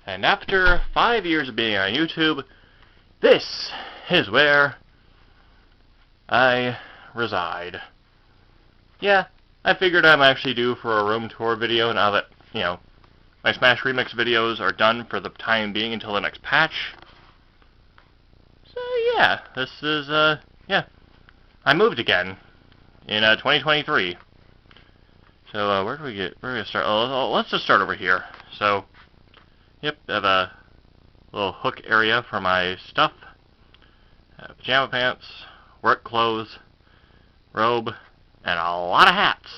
And after 5 years of being on YouTube, this is where I reside. Yeah, I figured I'm actually due for a room tour video now that, my Smash Remix videos are done for the time being until the next patch. So yeah, this is, I moved again in 2023. So where do we start? Oh, let's just start over here. So, yep, I have a little hook area for my stuff. Pajama pants, work clothes, robe, and a lot of hats.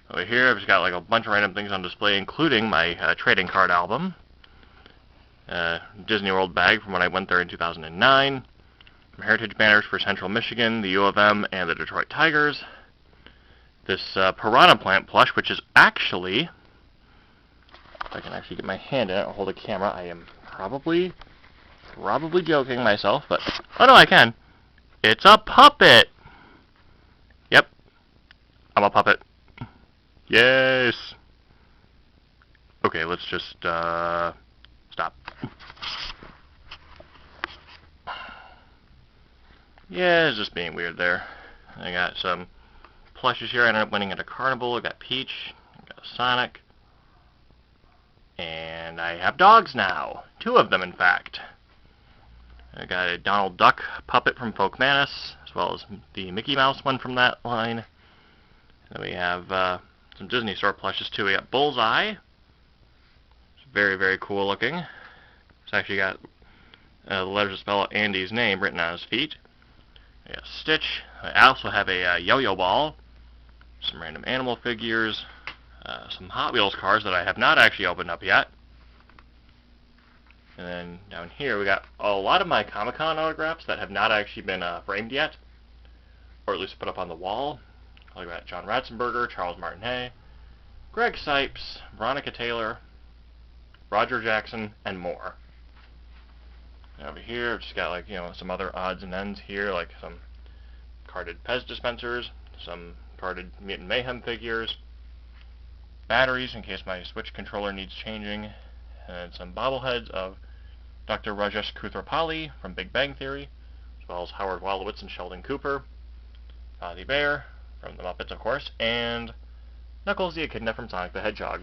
Over here, I've just got like a bunch of random things on display, including my trading card album, Disney World bag from when I went there in 2009, some heritage banners for Central Michigan, the U of M, and the Detroit Tigers. This piranha plant plush, which is actually, if I can actually get my hand in it and hold a camera, I am probably joking myself, but oh no, I can. It's a puppet. Yep, I'm a puppet. Yes. Okay, let's just, stop. Yeah, it's just being weird there. I got some plushes here. I ended up winning at a carnival. I got Peach. I got Sonic. And I have dogs now. 2 of them, in fact. I got a Donald Duck puppet from Folk Manus, as well as the Mickey Mouse one from that line. And then we have, some Disney Store plushes too. We got Bullseye. It's very, very cool looking. It's actually got the letters that spell out Andy's name written on his feet. We got Stitch. I also have a yo-yo ball. Some random animal figures. Some Hot Wheels cars that I have not actually opened up yet. And then down here we got a lot of my Comic-Con autographs that have not actually been framed yet. Or at least put up on the wall. Like that, John Ratzenberger, Charles Martinet, Greg Sipes, Veronica Taylor, Roger Jackson, and more. And over here, I've just got like, some other odds and ends here, like some carded Pez dispensers, some carded Mutant Mayhem figures, batteries in case my Switch controller needs changing, and some bobbleheads of Dr. Rajesh Koothrappali from Big Bang Theory, as well as Howard Wolowitz and Sheldon Cooper, Fozzie Bear from the Muppets, of course, and Knuckles the Echidna from Sonic the Hedgehog.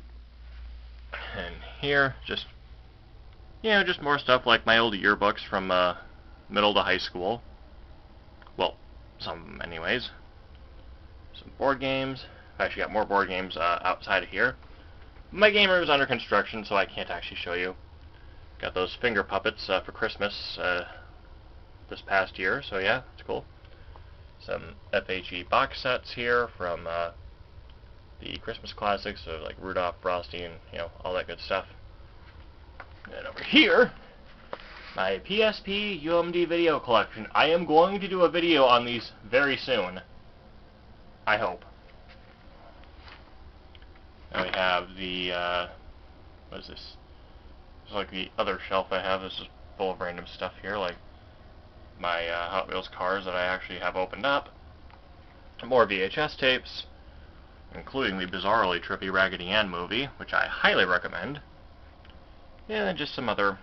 And here, just more stuff like my old yearbooks from middle to high school. Well, some of them anyways. Some board games. I've actually got more board games outside of here. My game room is under construction, so I can't actually show you. Got those finger puppets for Christmas this past year, so yeah, it's cool. Some FHE box sets here from the Christmas classics, so like Rudolph, Frosty, and all that good stuff. And over here, my PSP UMD video collection. I am going to do a video on these very soon. I hope. Now we have the, what is this? It's like the other shelf I have. This is full of random stuff here, like my Hot Wheels cars that I actually have opened up. More VHS tapes, including the bizarrely trippy Raggedy Ann movie, which I highly recommend. And then just some other...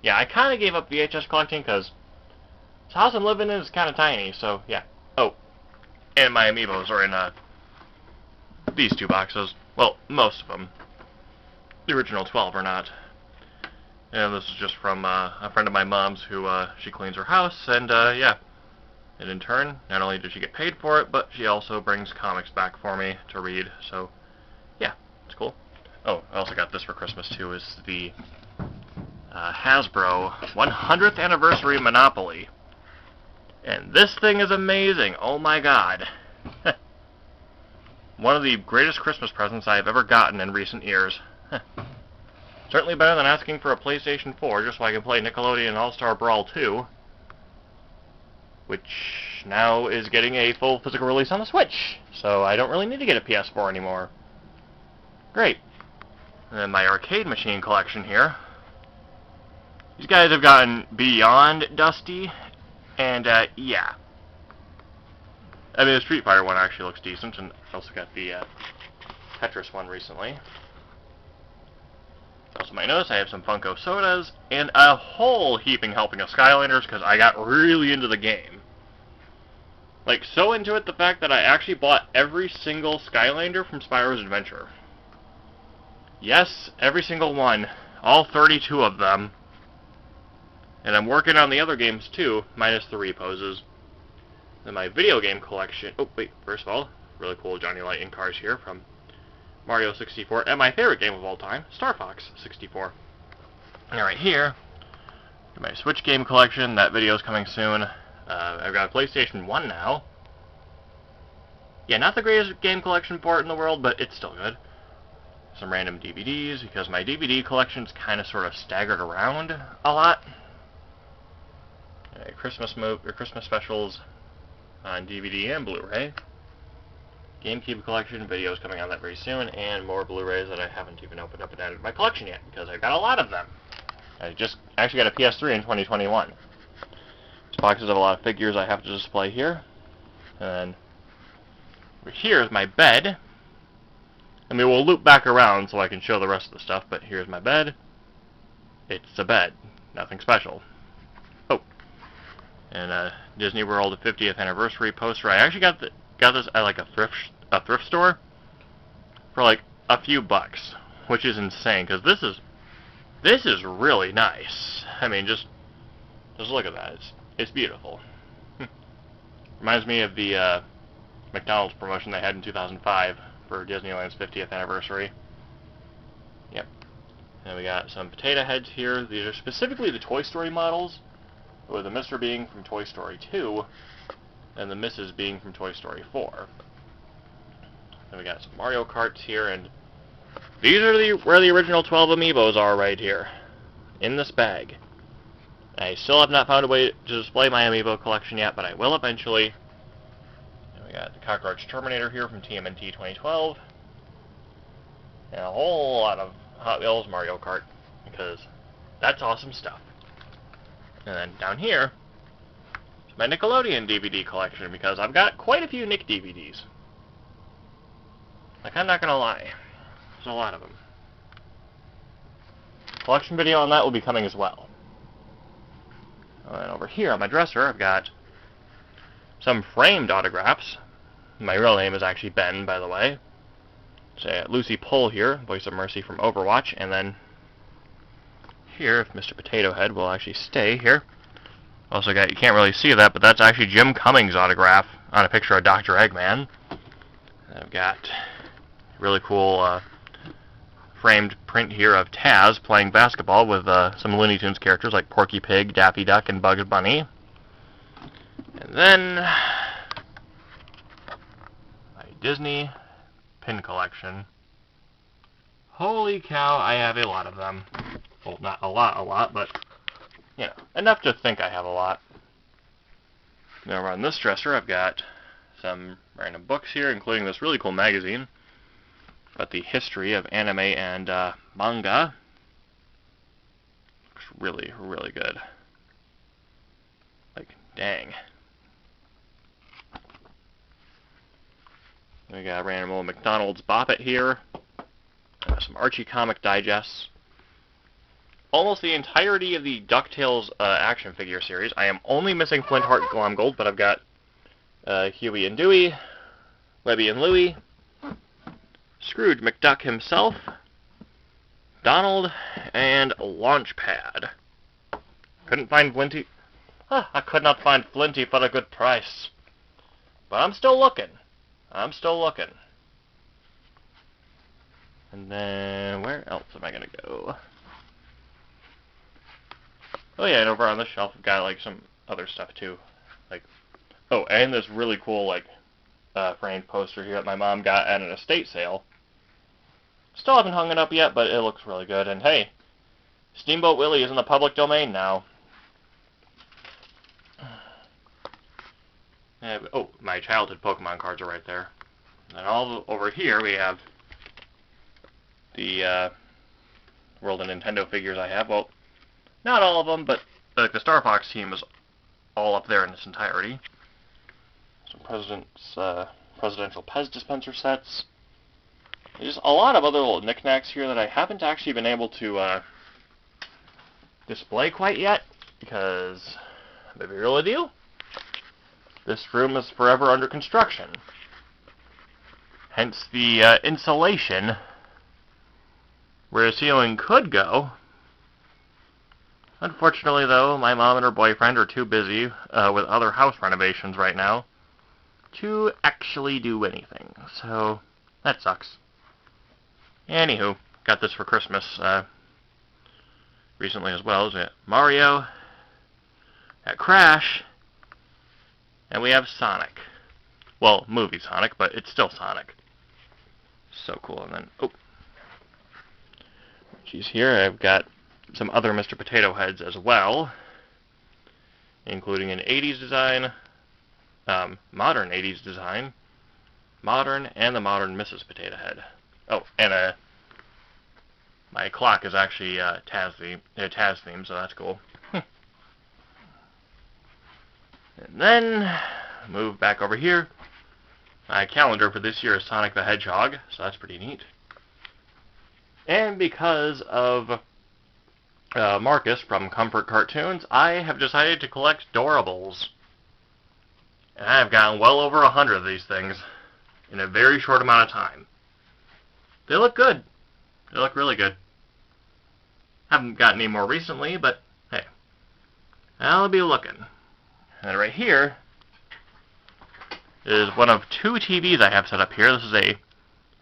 Yeah, I kind of gave up VHS collecting because this house I'm living in is kind of tiny, so yeah. Oh, and my amiibos are in these 2 boxes. Well, most of them. The original 12 are not. And this is just from a friend of my mom's who she cleans her house, and yeah. And in turn, not only does she get paid for it, but she also brings comics back for me to read, so yeah, it's cool. Oh, I also got this for Christmas too, is the Hasbro 100th Anniversary Monopoly. And this thing is amazing, oh my god. One of the greatest Christmas presents I have ever gotten in recent years. Certainly better than asking for a PlayStation 4 just so I can play Nickelodeon All-Star Brawl 2. Which now is getting a full physical release on the Switch. So I don't really need to get a PS4 anymore. Great. And then my arcade machine collection here. These guys have gotten beyond dusty. And, yeah. I mean, the Street Fighter one actually looks decent. And I also got the Tetris one recently. Also might notice I have some Funko sodas and a whole heaping helping of Skylanders because I got really into the game. Like, so into it the fact that I actually bought every single Skylander from Spyro's Adventure. Yes, every single one. All 32 of them. And I'm working on the other games too, minus the reposes. Then my video game collection... Oh, wait, first of all, really cool Johnny Lightning cars here from Mario 64, and my favorite game of all time, Star Fox 64. And right here, my Switch game collection. That video's coming soon. I've got a PlayStation 1 now. Yeah, not the greatest game collection for it in the world, but it's still good. Some random DVDs, because my DVD collection's kind of sort of staggered around a lot. Christmas specials on DVD and Blu-ray. GameCube collection, videos coming on that very soon, and more Blu-rays that I haven't even opened up and added to my collection yet, because I've got a lot of them. I just actually got a PS3 in 2021. These boxes of a lot of figures I have to display here. And then over here is my bed. I mean, we'll loop back around so I can show the rest of the stuff, but here's my bed. It's a bed. Nothing special. Oh. And Disney World 50th anniversary poster. I actually got this at like a thrift store for like a few bucks, which is insane because this is really nice. I mean, just look at that. It's beautiful. Reminds me of the McDonald's promotion they had in 2005 for Disneyland's 50th anniversary. Yep. And we got some potato heads here. These are specifically the Toy Story models, with the Mr. being from Toy Story 2, and the Mrs. being from Toy Story 4. Then we got some Mario Karts here, and these are where the original 12 amiibos are right here, in this bag. I still have not found a way to display my amiibo collection yet, but I will eventually. And we got the Cockroach Terminator here from TMNT 2012, and a whole lot of Hot Wheels Mario Kart, because that's awesome stuff. And then down here, my Nickelodeon DVD collection, because I've got quite a few Nick DVDs. Like, I'm not gonna lie, there's a lot of them. Collection video on that will be coming as well. And over here on my dresser, I've got some framed autographs. My real name is actually Ben, by the way. Say Lucy Pohl here, voice of Mercy from Overwatch, and then here, if Mr. Potato Head will actually stay here. Also got, you can't really see that, but that's actually Jim Cummings' autograph on a picture of Dr. Eggman. And I've got a really cool framed print here of Taz playing basketball with some Looney Tunes characters like Porky Pig, Daffy Duck, and Bugs Bunny. And then my Disney pin collection. Holy cow, I have a lot of them. Well, not a lot, but, you know, enough to think I have a lot. Now on this dresser, I've got some random books here, including this really cool magazine about the history of anime and manga. Looks really, really good. Like, dang. We got a random old McDonald's Bop It here. Some Archie comic digests. Almost the entirety of the DuckTales action figure series. I am only missing Flintheart Glomgold, but I've got Huey and Dewey, Webby and Louie, Scrooge McDuck himself, Donald, and Launchpad. Couldn't find Flinty. I could not find Flinty for a good price. But I'm still looking. And then, where else am I going to go? Oh yeah, and over on this shelf I've got like some other stuff too. Like, oh, and this really cool like framed poster here that my mom got at an estate sale. Still haven't hung it up yet, but it looks really good. And hey, Steamboat Willie is in the public domain now. Oh, my childhood Pokemon cards are right there. And all over here we have the World of Nintendo figures I have. Well, not all of them, but like the Star Fox team is all up there in its entirety. Some presidential Pez dispenser sets. There's a lot of other little knickknacks here that I haven't actually been able to display quite yet, because, maybe real deal, this room is forever under construction. Hence the insulation where the ceiling could go. Unfortunately, though, my mom and her boyfriend are too busy with other house renovations right now to actually do anything. So, that sucks. Anywho, got this for Christmas recently as well. We got Mario, got Crash, and we have Sonic. Well, movie Sonic, but it's still Sonic. So cool. And then, oh, geez, here I've got some other Mr. Potato Heads as well, including an 80s design, modern 80s design, modern, and the modern Mrs. Potato Head. Oh, and my clock is actually Taz theme, so that's cool. And then, move back over here. My calendar for this year is Sonic the Hedgehog, so that's pretty neat. And because of Marcus from Comfort Cartoons, I have decided to collect Doorables. And I have gotten well over 100 of these things in a very short amount of time. They look good. They look really good. Haven't gotten any more recently, but hey, I'll be looking. And then right here is one of two TVs I have set up here. This is a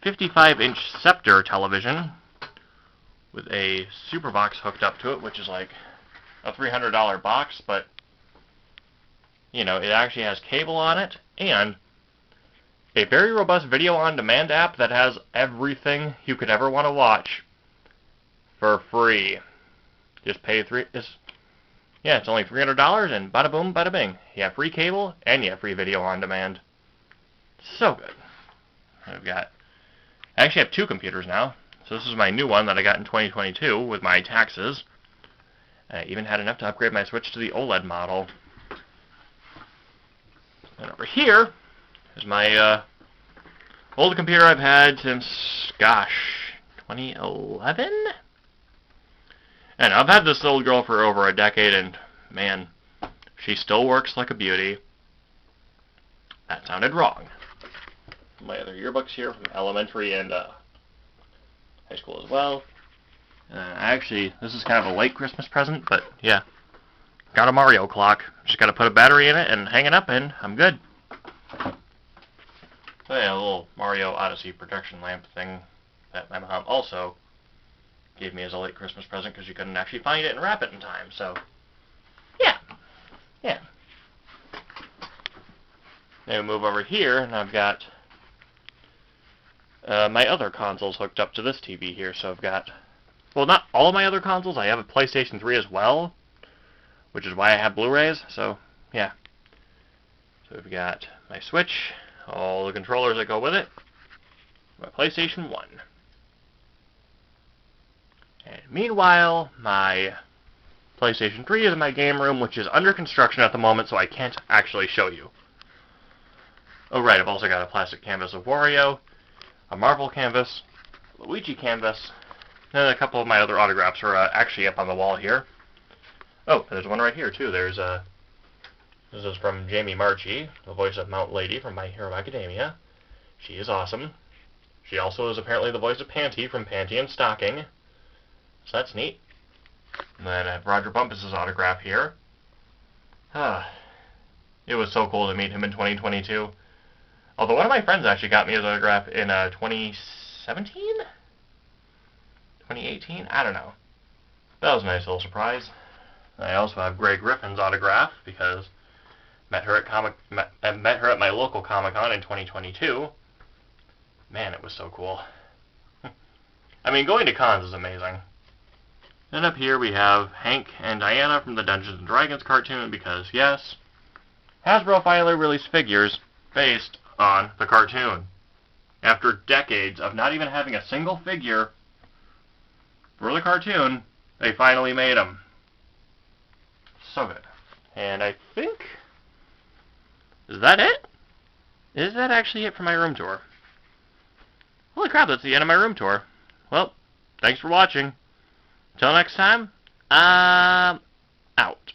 55-inch Scepter television with a super box hooked up to it, which is like a $300 box, but you know, it actually has cable on it and a very robust video-on-demand app that has everything you could ever want to watch for free. Just pay it's only $300 and bada boom, bada bing. You have free cable and you have free video on demand. So good. I actually have two computers now. So this is my new one that I got in 2022 with my taxes. I even had enough to upgrade my Switch to the OLED model. And over here is my old computer I've had since, gosh, 2011? And I've had this old girl for over a decade, and man, she still works like a beauty. That sounded wrong. My other yearbooks here from elementary and high school as well. Actually, this is kind of a late Christmas present, but yeah. Got a Mario clock. Just got to put a battery in it and hang it up, and I'm good. So yeah, a little Mario Odyssey protection lamp thing that my mom also gave me as a late Christmas present because you couldn't actually find it and wrap it in time. So, yeah. Now we move over here, and I've got my other consoles hooked up to this TV here. So I've got, well, not all of my other consoles. I have a PlayStation 3 as well, which is why I have Blu-rays. So, yeah. So we've got my Switch, all the controllers that go with it, my PlayStation 1. And meanwhile, my PlayStation 3 is in my game room, which is under construction at the moment, so I can't actually show you. Oh right, I've also got a plastic canvas of Wario, a Marvel canvas, Luigi canvas, and a couple of my other autographs are actually up on the wall here. Oh, there's one right here too. There's this is from Jamie Marchi, the voice of Mount Lady from My Hero Academia. She is awesome. She also is apparently the voice of Panty from Panty and Stocking. So that's neat. And then I have Roger Bumpus' autograph here. It was so cool to meet him in 2022. Although one of my friends actually got me his autograph in 2017? 2018? I don't know. That was a nice little surprise. I also have Greg Griffin's autograph because I met her at my local Comic-Con in 2022. Man, it was so cool. I mean, going to cons is amazing. Then up here we have Hank and Diana from the Dungeons & Dragons cartoon because, yes, Hasbro finally released figures based on the cartoon. After decades of not even having a single figure for the cartoon, they finally made them. So good. And I think, is that it? Is that actually it for my room tour? Holy crap. crap, that's the end of my room tour. Well, thanks for watching. Till next time, I'm out.